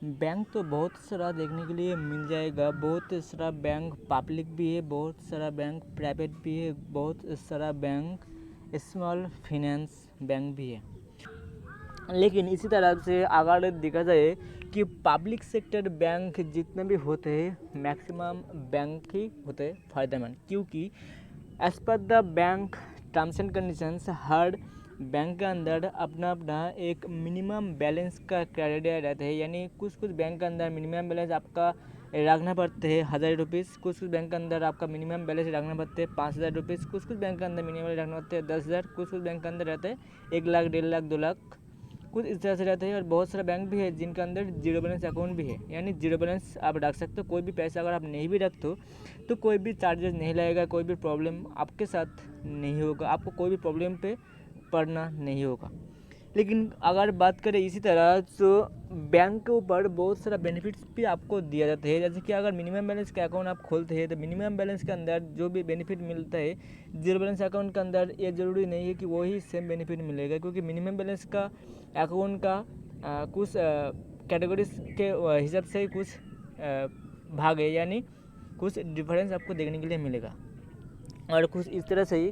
Bank तो बहुत सारा देखने के लिए मिल जाएगा। बहुत सारा बैंक पब्लिक भी है, बहुत सारा बैंक प्राइवेट भी है, बहुत सारा बैंक स्मॉल फाइनेंस बैंक भी है। लेकिन इसी तरह से अगर देखा जाए कि पब्लिक सेक्टर बैंक जितने भी होते हैं मैक्सिमम बैंक ही होते हैं फ़ायदेमंद, क्योंकि as per the bank terms and conditions हर बैंक के अंदर अपना अपना एक मिनिमम बैलेंस का क्राइटेरिया रहता है। यानी कुछ कुछ बैंक के अंदर मिनिमम बैलेंस आपका रखना पड़ते हैं 1000 रुपीज़, कुछ कुछ बैंक के अंदर आपका मिनिमम बैलेंस रखना पड़ते हैं 5000 रुपीज़, कुछ कुछ बैंक के अंदर मिनिमम रखना पड़ते हैं 10,000, कुछ कुछ बैंक के अंदर रहते हैं 1 लाख, 1.5 लाख, 2 लाख, कुछ इस तरह से रहते हैं। और बहुत सारे बैंक भी है जिनके अंदर जीरो बैलेंस अकाउंट भी है, यानी जीरो बैलेंस आप रख सकते हो। कोई भी पैसा अगर आप नहीं भी रखते हो तो कोई भी चार्जेस नहीं लगेगा, कोई भी प्रॉब्लम आपके साथ नहीं होगा, आपको कोई भी प्रॉब्लम पे पड़ना नहीं होगा। लेकिन अगर बात करें इसी तरह तो बैंक के ऊपर बहुत सारा बेनिफिट्स भी आपको दिया जाता है। जैसे कि अगर मिनिमम बैलेंस का अकाउंट आप खोलते हैं तो मिनिमम बैलेंस के अंदर जो भी बेनिफिट मिलता है जीरो बैलेंस अकाउंट के अंदर ये ज़रूरी नहीं है कि वही सेम बेनिफिट मिलेगा, क्योंकि मिनिमम बैलेंस का अकाउंट का कुछ कैटेगरीज के हिसाब से कुछ भाग है, यानी कुछ डिफरेंस आपको देखने के लिए मिलेगा। और कुछ इस तरह से ही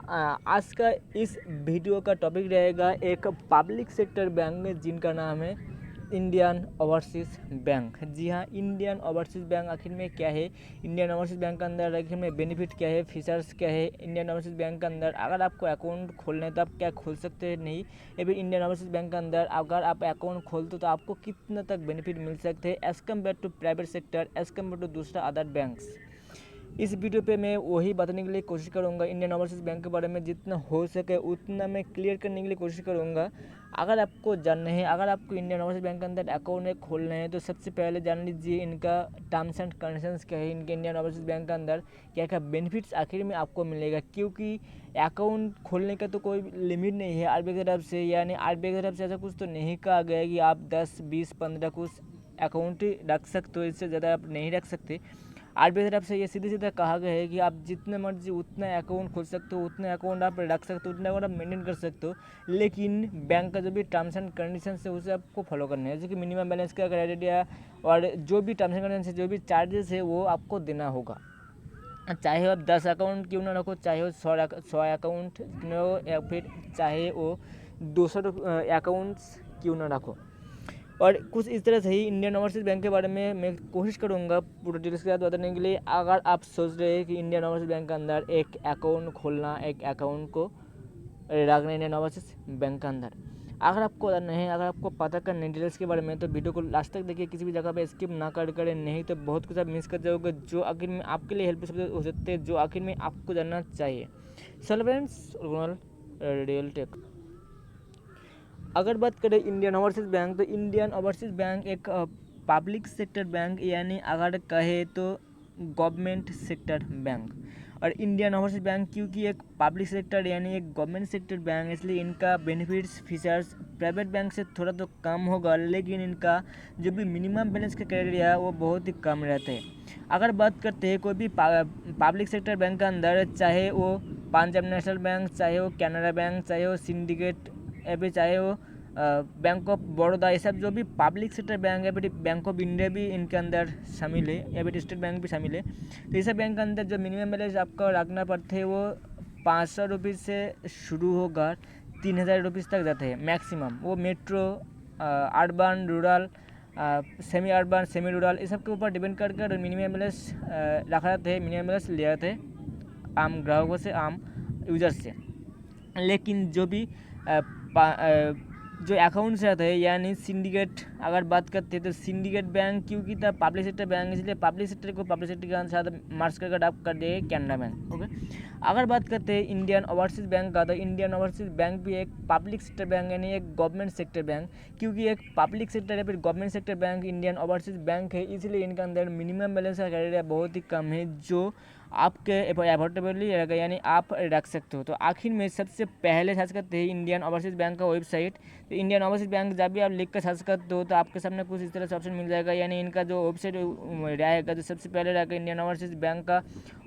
आज का इस वीडियो का टॉपिक रहेगा एक पब्लिक सेक्टर बैंक जिनका नाम है इंडियन ओवरसीज़ बैंक। जी हाँ, इंडियन ओवरसीज़ बैंक आखिर में क्या है, इंडियन ओवरसीज़ बैंक के अंदर आखिर में बेनिफिट क्या है, फीचर्स क्या है। इंडियन ओवरसीज़ बैंक के अंदर अगर आपको अकाउंट खोलना है तो आप क्या खोल सकते हैं नहीं, या फिर इंडियन ओवरसीज़ बैंक के अंदर अगर आप अकाउंट खोलते हो तो आपको कितना तक बेनिफिट मिल सकते हैं as compare to private sector, as compare to दूसरा अदर बैंक्स। इस वीडियो पे मैं वही बताने के लिए कोशिश करूँगा, इंडियन ओवरसीज़ बैंक के बारे में जितना हो सके उतना मैं क्लियर करने के लिए कोशिश करूँगा। अगर आपको जानना है, अगर आपको इंडियन ओवरसीज़ बैंक के अंदर अकाउंट खोलना है तो सबसे पहले जान लीजिए इनका टर्म्स एंड कंडीशंस क्या है, इनके इंडियन ओवरसीज़ बैंक के अंदर क्या क्या बेनिफिट्स आखिर में आपको मिलेगा। क्योंकि अकाउंट खोलने का तो कोई लिमिट नहीं है आरबीआई की तरफ से, यानी आरबीआई की तरफ से ऐसा कुछ तो नहीं कहा गया है कि आप 10, 20, 15 कुछ अकाउंट रख सकते हो, इससे ज़्यादा आप नहीं रख सकते। आरबीआई की तरफ से ये सीधे सीधे कहा गया है कि आप जितने मर्जी उतना अकाउंट खोल सकते हो, उतने अकाउंट आप रख सकते हो, उतना अकाउंट आप मेंटेन कर सकते हो। लेकिन बैंक का जो भी टर्म्स एंड कंडीशन है उसे आपको फॉलो करना है, जैसे कि मिनिमम बैलेंस का क्राइटेरिया और जो भी टर्म्स एंड कंडीशन है, जो भी चार्जेस है वो आपको देना होगा। चाहे आप 10 अकाउंट क्यों ना रखो, चाहे वो 100 अकाउंट क्यों ना हो, या फिर चाहे वो 200 अकाउंट्स क्यों ना रखो। और कुछ इस तरह से ही इंडियन ओवरसीज़ बैंक के बारे में मैं कोशिश करूँगा पूरा डिटेल्स के साथ बताने के लिए। अगर आप सोच रहे हैं कि इंडियन ओवरसीज़ बैंक के अंदर एक अकाउंट खोलना, एक अकाउंट को रखना इंडियन ओवरसीज़ बैंक के अंदर, अगर आपको जानना है, अगर आपको पता करना है डिटेल्स के बारे में तो वीडियो को लास्ट तक देखिए, किसी भी जगह पे स्किप ना करें, नहीं तो बहुत कुछ आप मिस कर जाओगे जो आखिर में आपके लिए हेल्पफुल हो सकते हैं, जो आखिर में आपको जानना चाहिए। चलो फ्रेंड्स, रियल टेक अगर बात करें इंडियन ओवरसीज़ बैंक, तो इंडियन ओवरसीज़ बैंक एक पब्लिक सेक्टर बैंक, यानी अगर कहे तो गवर्नमेंट सेक्टर बैंक। और इंडियन ओवरसीज़ बैंक क्योंकि एक पब्लिक सेक्टर यानी एक गवर्नमेंट सेक्टर बैंक, इसलिए इनका बेनिफिट्स फीचर्स प्राइवेट बैंक से थोड़ा तो कम होगा, लेकिन इनका जो भी मिनिमम बैलेंस का क्राइटेरिया है वो बहुत ही कम रहता है। अगर बात करते हैं कोई भी पब्लिक सेक्टर बैंक के अंदर, चाहे वो पंजाब नेशनल बैंक, चाहे वो कैनरा बैंक, चाहे वो सिंडिकेट, या फिर चाहे वो बैंक ऑफ बड़ौदा, ये सब जो भी पब्लिक सेक्टर बैंक है, फिर बैंक ऑफ इंडिया भी इनके अंदर शामिल है, या फिर स्टेट बैंक भी शामिल है। तो ये सब बैंक के अंदर जो मिनिमम बैलेंस आपको रखना पड़ते है वो 500 रुपीज़ से शुरू होकर 3000 रुपीज़ तक जाते हैं मैक्सिमम। वो metro, urban, rural, semi urban, semi rural, इस सब के ऊपर डिपेंड कर मिनिमम बैलेंस रखा जाता है, मिनिमम बैलेंस लिया जाता है आम ग्राहकों से, आम यूजर्स से। लेकिन जो भी जो अकाउंट्स रहते हैं, यानी सिंडिकेट अगर बात करते हैं तो सिंडिकेट बैंक क्योंकि था पब्लिक सेक्टर बैंक, इसलिए पब्लिक सेक्टर को पब्लिक सेक्टर के साथ मार्च करके आप कर दिए कैनरा बैंक। ओके, अगर बात करते हैं इंडियन ओवरसीज़ बैंक का, तो इंडियन ओवरसीज़ बैंक भी एक पब्लिक सेक्टर बैंक यानी एक गवर्नमेंट सेक्टर बैंक। क्योंकि एक पब्लिक सेक्टर या फिर government sector bank Indian overseas bank है, इसलिए इनके अंदर मिनिमम बैलेंस का क्राइटेरिया बहुत ही कम है, जो आपके एफोर्डेबली रहेगा, यानी आप रख सकते हो। तो आखिर में सबसे पहले सर्च करते हैं इंडियन ओवरसीज़ बैंक का वेबसाइट। तो इंडियन ओवरसीज़ बैंक जब भी आप लिख कर सर्च करते हो तो आपके सामने कुछ इस तरह से ऑप्शन मिल जाएगा, यानी इनका जो वेबसाइट रहेगा, जो सबसे पहले रहेगा इंडियन ओवरसीज़ बैंक का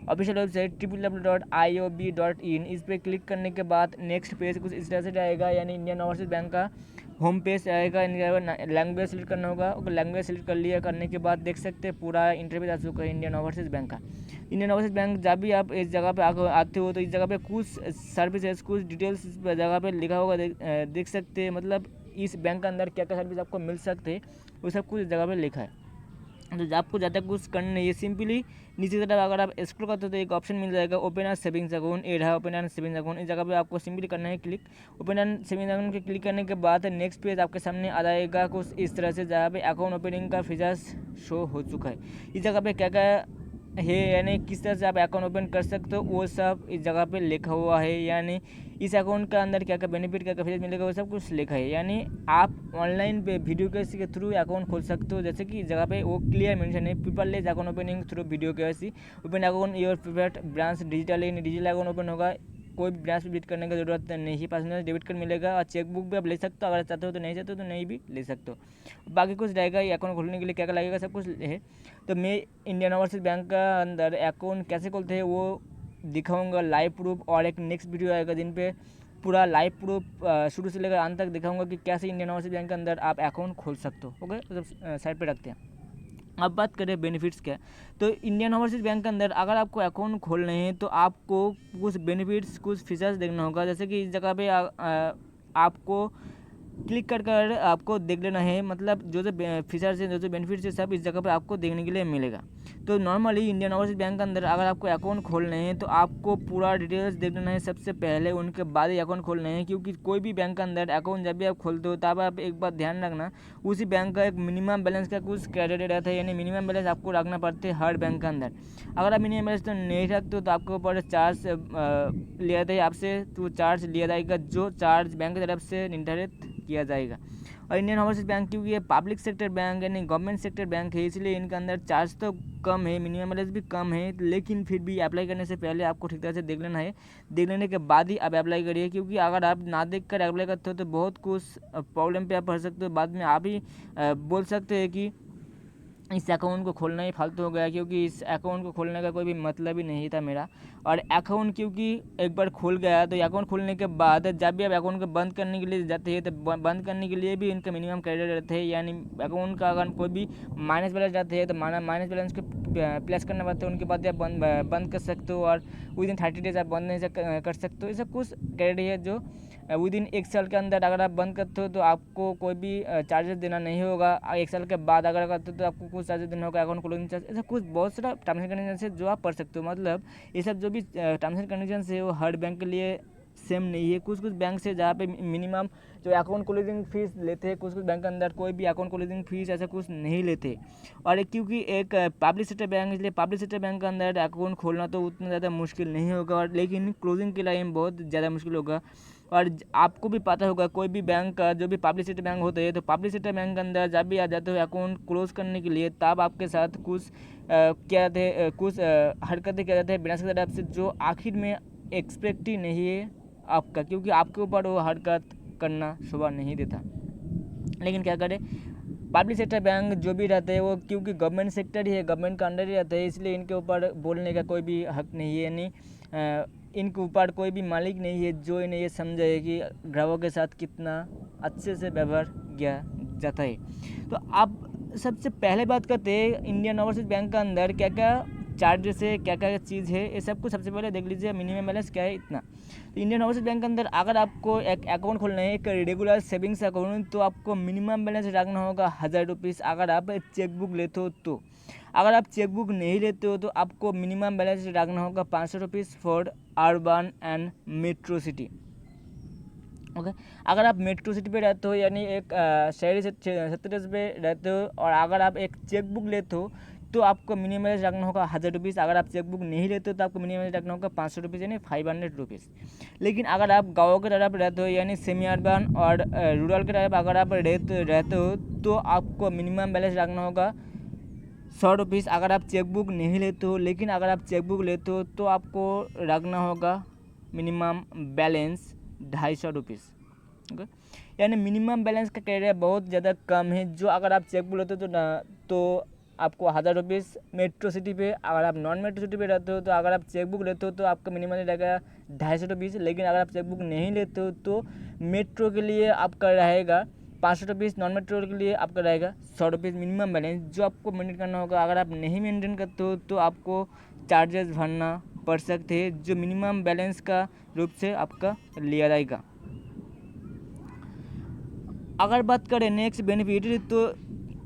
ऑफिशियल वेबसाइट www.iob.in। इस पर क्लिक करने के बाद नेक्स्ट पेज कुछ इस तरह से रहेगा, यानी इंडियन ओवरसीज़ बैंक का होम पेज आएगा, लैंग्वेज सेलेक्ट करना होगा। और लैंग्वेज सेलेक्ट कर लिया, करने के बाद देख सकते हैं पूरा इंटरव्यू आ चुका है इंडियन ओवरसीज़ बैंक का। इंडियन ओवरसीज़ बैंक जब भी आप इस जगह पे आते हो तो इस जगह पे कुछ सर्विसेज, कुछ डिटेल्स इस जगह पे लिखा होगा, देख सकते हैं। मतलब इस बैंक के अंदर क्या क्या सर्विस आपको मिल सकते हैं वो सब कुछ इस जगह पे लिखा है। तो आपको ज़्यादा कुछ करना नहीं है, सिंपली नीचे की तरफ अगर आप स्क्रॉल करते हो तो एक ऑप्शन मिल जाएगा ओपन एंड सेविंग्स अकाउंट। ये रहा ओपन एंड सेविंग्स अकाउंट। इस जगह पे आपको सिंपली करना है click. Open and savings account के क्लिक करने के बाद नेक्स्ट पेज आपके सामने आ जाएगा कुछ इस तरह से, जहाँ पे अकाउंट ओपनिंग का फीचर्स शो हो चुका है। इस जगह पे क्या क्या है, यानी किस तरह से आप अकाउंट ओपन कर सकते हो वो सब इस जगह पे लिखा हुआ है। यानी इस अकाउंट के अंदर क्या क्या बेनिफिट, क्या क्या फीचर मिलेगा वो सब कुछ लिखा है। यानी आप ऑनलाइन पे वीडियो के थ्रू अकाउंट खोल सकते हो। जैसे कि इस जगह पे वो क्लियर मेंशन है, people account opening through video के open account your favourite branch digital account open होगा। कोई भी ब्रांच विजिट करने की जरूरत नहीं है। पर्सनल डेबिट कार्ड मिलेगा और चेकबुक भी आप ले सकते हो, अगर चाहते हो तो, नहीं चाहते हो तो नहीं भी ले सकते हो। बाकी कुछ रहेगा, ये अकाउंट खोलने के लिए क्या क्या लगेगा सब कुछ है। तो मैं इंडियन ओवरसीज़ बैंक का अंदर अकाउंट कैसे खोलते हैं वो दिखाऊंगा लाइव प्रूफ, और एक नेक्स्ट वीडियो आएगा जिन पे पूरा लाइव प्रूफ शुरू से लेकर अंत तक दिखाऊंगा कि कैसे इंडियन ओवरसीज़ बैंक के अंदर आप अकाउंट खोल सकते हो। ओके, तो साइड पे रखते हैं। अब बात करें बेनिफिट्स क्या, तो इंडियन ओवरसीज़ बैंक के अंदर अगर आपको अकाउंट खोलने हैं तो आपको कुछ बेनिफिट्स, कुछ फीचर्स देखना होगा। जैसे कि इस जगह पे आपको क्लिक कर आपको देख लेना है। मतलब जो जो फीचर्स हैं, जो जो बेनिफिट्स है, सब इस जगह पे आपको देखने के लिए मिलेगा। तो नॉर्मली इंडियन ओवरसीज़ बैंक के अंदर अगर आपको अकाउंट खोलने हैं तो आपको पूरा डिटेल्स देख लेना है सबसे पहले, उनके बाद ही अकाउंट खोलने हैं। क्योंकि कोई भी बैंक के अंदर अकाउंट जब भी आप खोलते हो तब आप एक बात ध्यान रखना, उसी बैंक का एक मिनिमम बैलेंस का कुछ क्राइटेरिया रहता है। यानी मिनिमम बैलेंस आपको रखना पड़ता है हर बैंक के अंदर। अगर आप मिनिमम बैलेंस तो नहीं रखते हो तो आपके ऊपर चार्ज लिया जाता है आपसे, तो चार्ज लिया जाएगा जो चार्ज बैंक की तरफ से निर्धारित किया जाएगा। और इंडियन ओवरसीज़ बैंक क्योंकि ये पब्लिक सेक्टर बैंक यानी गवर्नमेंट सेक्टर बैंक है, इसलिए इनके अंदर चार्ज तो कम है, मिनिमम बैलेंस भी कम है। लेकिन फिर भी अप्लाई करने से पहले आपको ठीक तरह से देख लेना है। देख लेने के बाद ही आप अप्लाई करिए, क्योंकि अगर आप ना देख कर अप्लाई करते हो तो बहुत कुछ प्रॉब्लम पे आप फंस सकते हो। बाद में आप ही बोल सकते हैं कि इस अकाउंट को खोलना ही फालतू हो गया, क्योंकि इस अकाउंट को खोलने का कोई भी मतलब ही नहीं था मेरा। और अकाउंट क्योंकि एक बार खुल गया तो अकाउंट खोलने के बाद जब भी आप अकाउंट को बंद करने के लिए जाते हैं तो बंद करने के लिए भी इनका मिनिमम क्राइटेरिया रहते हैं। यानी अकाउंट का अगर कोई भी माइनस बैलेंस जाते हैं तो माइनस बैलेंस को प्लस करना पड़ता है, उनके बाद आप बंद कर सकते हो। और विद इन 30 डेज आप बंद नहीं कर सकते हो। ये सब कुछ क्राइटेरिया है जो विद इन एक साल के अंदर अगर आप बंद करते हो तो आपको कोई भी चार्जेस देना नहीं होगा। एक साल के बाद अगर करते हो तो आपको कुछ चार्जेस देना होगा, अकाउंट क्लोजिंग चार्ज, ऐसा कुछ बहुत सारा टर्म्स एंड कंडीशन है जो आप पढ़ सकते हो। मतलब ये सब जो भी टर्म्स एंड कंडीशन है वो हर बैंक के लिए सेम नहीं है। कुछ कुछ बैंक से जहाँ पे मिनिमम जो अकाउंट क्लोजिंग फीस लेते हैं, कुछ कुछ बैंक के अंदर कोई भी अकाउंट क्लोजिंग फीस ऐसा कुछ नहीं लेते। और क्योंकि एक पब्लिक सेक्टर बैंक, इसलिए पब्लिक सेक्टर बैंक के अंदर अकाउंट खोलना तो उतना ज़्यादा मुश्किल नहीं होगा, और लेकिन क्लोजिंग के टाइम बहुत ज़्यादा मुश्किल होगा। और आपको भी पता होगा कोई भी बैंक का जो भी पब्लिक सेक्टर बैंक होते हैं, तो पब्लिक सेक्टर बैंक के अंदर जब भी आ जाते हो अकाउंट क्लोज करने के लिए, तब आपके साथ कुछ क्या थे कुछ हरकतें क्या जाते हैं बिना की तरफ से, जो आखिर में एक्सपेक्ट ही नहीं है आपका, क्योंकि आपके ऊपर वो हरकत करना शोभा नहीं देता। लेकिन क्या करें, पब्लिक सेक्टर बैंक जो भी रहते हैं वो क्योंकि गवर्नमेंट सेक्टर ही है, गवर्नमेंट का अंडर ही रहते हैं, इसलिए इनके ऊपर बोलने का कोई भी हक नहीं है। यानी इनके ऊपर कोई भी मालिक नहीं है जो इन्हें ये समझे कि ग्राहकों के साथ कितना अच्छे से व्यवहार किया जाता है। तो आप सबसे पहले बात करते हैं इंडियन ओवरसीज़ बैंक का अंदर क्या क्या चार्जेस है, क्या क्या चीज़ है, ये सब कुछ सबसे पहले देख लीजिए। मिनिमम बैलेंस क्या है, इतना। तो इंडियन ओवरसीज़ बैंक के अंदर अगर आपको एक अकाउंट खोलना है, एक रेगुलर सेविंग्स अकाउंट, तो आपको मिनिमम बैलेंस रखना होगा 1000 रुपीज़। अगर आप चेकबुक लेते हो तो, अगर आप चेकबुक नहीं लेते हो तो आपको मिनिमम बैलेंस रखना होगा 500 rupees for urban and metro city. Okay, अगर आप मेट्रो सिटी पे रहते हो यानी एक शहरी क्षेत्र पे रहते हो, और अगर आप एक चेकबुक लेते हो तो आपको मिनिमम बैलेंस रखना होगा 1000 रुपीज़। अगर आप चेकबुक नहीं लेते हो तो आपको मिनिमम बैलेंस रखना होगा 500 रुपीज़, यानी 500 रुपीज़। लेकिन अगर आप गाँव की तरफ रहते हो यानी सेमी अर्बन और रूरल की तरफ अगर आप रहते हो तो आपको मिनिमम बैलेंस रखना होगा 100 रुपीज़। अगर आप चेकबुक नहीं लेते हो, लेकिन अगर आप चेकबुक लेते हो तो आपको रखना होगा मिनिमम बैलेंस 250 रुपीज़। ओके, यानी मिनिमम बैलेंस का क्राइटेरिया बहुत ज़्यादा कम है। जो अगर आप चेकबुक लेते हो तो आपको 1000 रुपीज़ मेट्रो सिटी पे, अगर आप नॉन मेट्रो सिटी पे रहते हो तो अगर आप चेकबुक लेते हो तो आपका मिनिमम रहेगा 250 रुपीज़। लेकिन अगर आप चेकबुक नहीं लेते हो तो मेट्रो के लिए आपका रहेगा ₹500 नॉन मेट्रो के लिए आपका रहेगा ₹100 मिनिमम बैलेंस जो आपको मेंटेन करना होगा। अगर आप नहीं मेंटेन करते हो तो आपको चार्जेस भरना पड़ सकते हैं जो मिनिमम बैलेंस का रूप से आपका लिया जाएगा। अगर बात करें नेक्स्ट बेनिफिट तो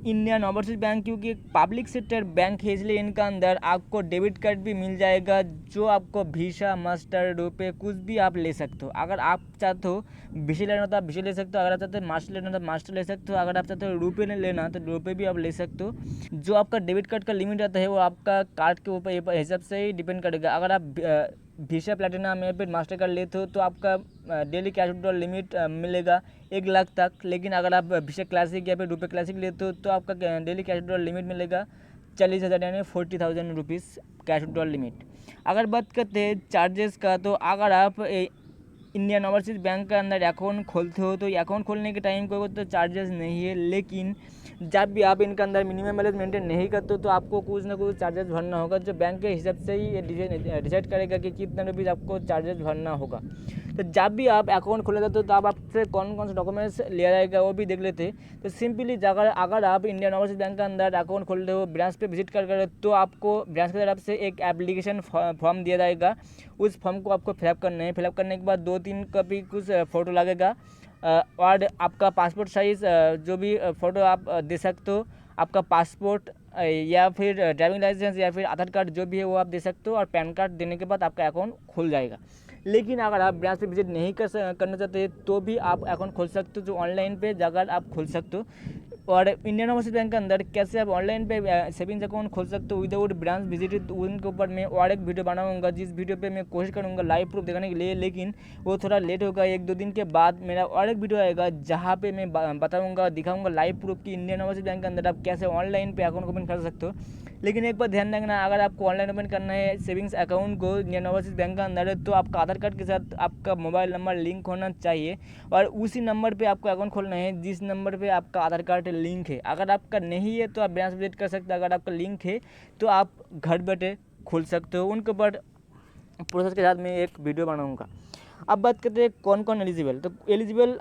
इंडियन ओवरसीज बैंक क्योंकि एक पब्लिक सेक्टर बैंक है इसलिए इनका अंदर आपको डेबिट कार्ड भी मिल जाएगा जो आपको वीसा मास्टर रुपए कुछ भी आप ले सकते हो। अगर आप चाहते हो वीसा लेना तो आप वीसा ले सकते हो, अगर आप चाहते हो मास्टर लेना तो मास्टर ले सकते हो, अगर आप चाहते हो रुपये लेना तो रुपये भी आप ले सकते हो। जो आपका डेबिट कार्ड का लिमिट रहता है वो आपका कार्ड के ऊपर हिसाब से ही डिपेंड करेगा। अगर आप वीसा प्लेटिनम या फिर मास्टर कार्ड लेते हो तो आपका डेली कैश विड्रॉल लिमिट मिलेगा 1 लाख तक, लेकिन अगर आप वीसा क्लासिक या फिर रुपये क्लासिक लेते हो तो आपका डेली कैश विड्रॉल लिमिट मिलेगा 40,000 यानी 40,000 रुपीज़ कैश विड्रॉल लिमिट। अगर बात करते हैं चार्जेस का तो अगर आप इंडियन ओवरसीज बैंक के अंदर अकाउंट खोलते हो तो अकाउंट खोलने के टाइम कोई तो चार्जेस नहीं है, लेकिन जब भी आप इनके अंदर मिनिमम बैलेंस मेंटेन नहीं करते हो तो आपको कुछ ना कुछ चार्जेस भरना होगा जो बैंक के हिसाब से ही डिसाइड करेगा कि कितना रुपीज़ आपको चार्जेस भरना होगा। तो जब भी आप अकाउंट खोले जाते हो तो आप आपसे कौन कौन से डॉक्यूमेंट्स लिया जाएगा वो भी देख लेते हैं। तो सिंपली अगर आप इंडियन ओवरसीज बैंक के अंदर अकाउंट खोल रहे हो ब्रांच पे विजिट कर तो आपको ब्रांच की तरफ से एक एप्लीकेशन फॉर्म दिया जाएगा। उस फॉर्म को आपको फिलअप करना है। फिलअप करने के बाद 2-3 कॉपी कुछ फ़ोटो लगेगा और आपका पासपोर्ट साइज़ जो भी फ़ोटो आप दे सकते हो, आपका पासपोर्ट या फिर ड्राइविंग लाइसेंस या फिर आधार कार्ड जो भी है वो आप दे सकते हो और पैन कार्ड देने के बाद आपका अकाउंट खुल जाएगा। लेकिन अगर आप ब्रांच पे विजिट नहीं करना चाहते तो भी आप अकाउंट खोल सकते हो जो ऑनलाइन पे जाकर आप खोल सकते हो। और इंडियन ओवरसीज बैंक के अंदर कैसे आप ऑनलाइन पे सेविंग्स अकाउंट खोल सकते हो विदाउट ब्रांच विजिट, उनके ऊपर मैं और एक वीडियो बनाऊंगा जिस वीडियो पे मैं कोशिश करूंगा लाइव प्रूफ दिखाने के लिए, लेकिन वो थोड़ा लेट होगा। 1-2 दिन के बाद मेरा और एक वीडियो आएगा जहाँ पे मैं बताऊँगा दिखाऊँगा लाइव प्रूफ कि इंडियन ओवरसीज बैंक के अंदर आप कैसे ऑनलाइन पे अकाउंट ओपन कर सकते हो। लेकिन एक बार ध्यान रखना, अगर आपको ऑनलाइन ओपन करना है सेविंग्स अकाउंट को इंडियन ओवरसीज बैंक के अंदर तो आपका आधार कार्ड के साथ आपका मोबाइल नंबर लिंक होना चाहिए और उसी नंबर पे आपको अकाउंट खोलना है जिस नंबर पे आपका आधार कार्ड लिंक है। अगर आपका नहीं है तो आप ब्रांच विजिट कर सकते हो, अगर आपका लिंक है तो आप घर बैठे खोल सकते हो। उनके ऊपर प्रोसेस के साथ मैं एक वीडियो बनाऊँगा। अब बात करते हैं कौन कौन एलिजिबल। तो एलिजिबल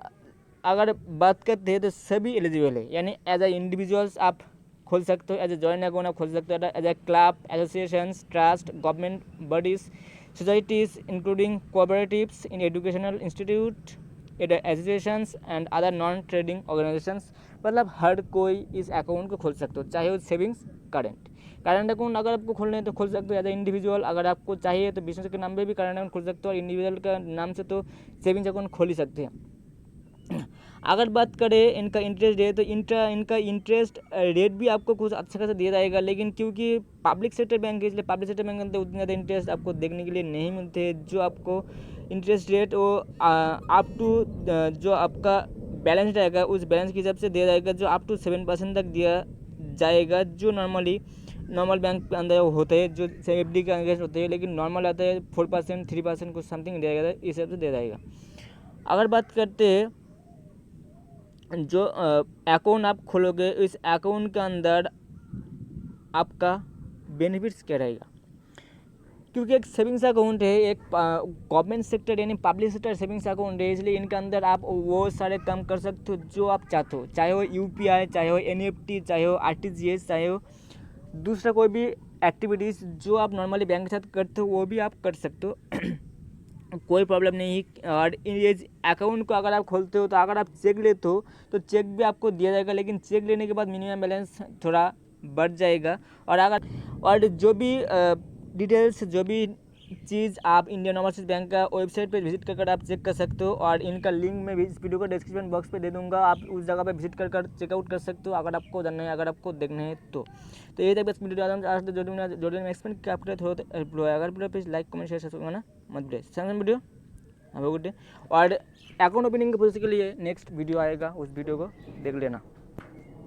अगर बात करते हैं तो सभी एलिजिबल है, यानी एज ए इंडिविजुअल्स आप खोल सकते हो, एज ए जॉइंट अकाउंट आप खोल सकते हो, as a club, associations, trust, government bodies, societies including cooperatives in educational institute, associations and other non trading organisations. मतलब हर कोई इस अकाउंट को खोल सकते हो, चाहे वो सेविंग्स करंट अकाउंट अगर आपको खोलना है तो खोल सकते हो एज ए इंडिविजुअल। अगर आपको चाहिए तो बिजनेस के नाम पे भी करंट अकाउंट खोल सकते हो और इंडिविजुअल का नाम से तो सेविंग्स अकाउंट खोल ही सकते हैं। अगर बात करें इनका इंटरेस्ट रेट तो इनका इंटरेस्ट रेट भी आपको कुछ अच्छा खासा दिया जाएगा, लेकिन क्योंकि पब्लिक सेक्टर बैंक है इसलिए पब्लिक सेक्टर बैंक के अंदर उतने ज़्यादा इंटरेस्ट आपको देखने के लिए नहीं मिलते। जो आपको इंटरेस्ट रेट वो अप टू जो आपका बैलेंस रहेगा उस बैलेंस के हिसाब से दिया जाएगा जो अप टू 7% तक दिया जाएगा, जो नॉर्मल बैंक के अंदर होते हैं जो एफडी के अगेंस्ट होते हैं, लेकिन नॉर्मल आता है 4% 3% कुछ समथिंग दिया जाएगा, इस हिसाब से दिया जाएगा। अगर बात करते हैं जो अकाउंट आप खोलोगे इस अकाउंट के अंदर आपका बेनिफिट्स क्या रहेगा, क्योंकि एक सेविंग्स अकाउंट है, एक गवर्नमेंट सेक्टर यानी पब्लिक सेक्टर सेविंग्स अकाउंट है, इसलिए इनके अंदर आप वो सारे काम कर सकते हो जो आप चाहते हो, चाहे वो यूपीआई, चाहे वो एनईएफटी, चाहे वो आरटीजीएस, चाहे वो दूसरा कोई भी एक्टिविटीज़ जो आप नॉर्मली बैंक के साथ करते हो वो भी आप कर सकते हो कोई प्रॉब्लम नहीं। और ये अकाउंट को अगर आप खोलते हो तो अगर आप चेक लेते हो तो चेक भी आपको दिया जाएगा, लेकिन चेक लेने के बाद मिनिमम बैलेंस थोड़ा बढ़ जाएगा। और जो भी डिटेल्स जो भी चीज़ आप इंडियन ओवरसीज बैंक का वेबसाइट पे विजिट कर आप चेक कर सकते हो और इनका लिंक मैं इस वीडियो को डिस्क्रिप्शन बॉक्स पे दे दूंगा, आप उस जगह पे विजिट कर चेकआउट कर सकते हो अगर आपको जानना है, अगर आपको देखना है तो ये तक बस वीडियो आज जो मैं एक्सप्लेन किया आपके थोड़ा हेल्प हुआ। अगर video please like comment share subscribe करना मत भूलिए। Video have a good day. और अकाउंट ओपनिंग के प्रोसेस के लिए नेक्स्ट वीडियो आएगा, उस वीडियो को देख लेना।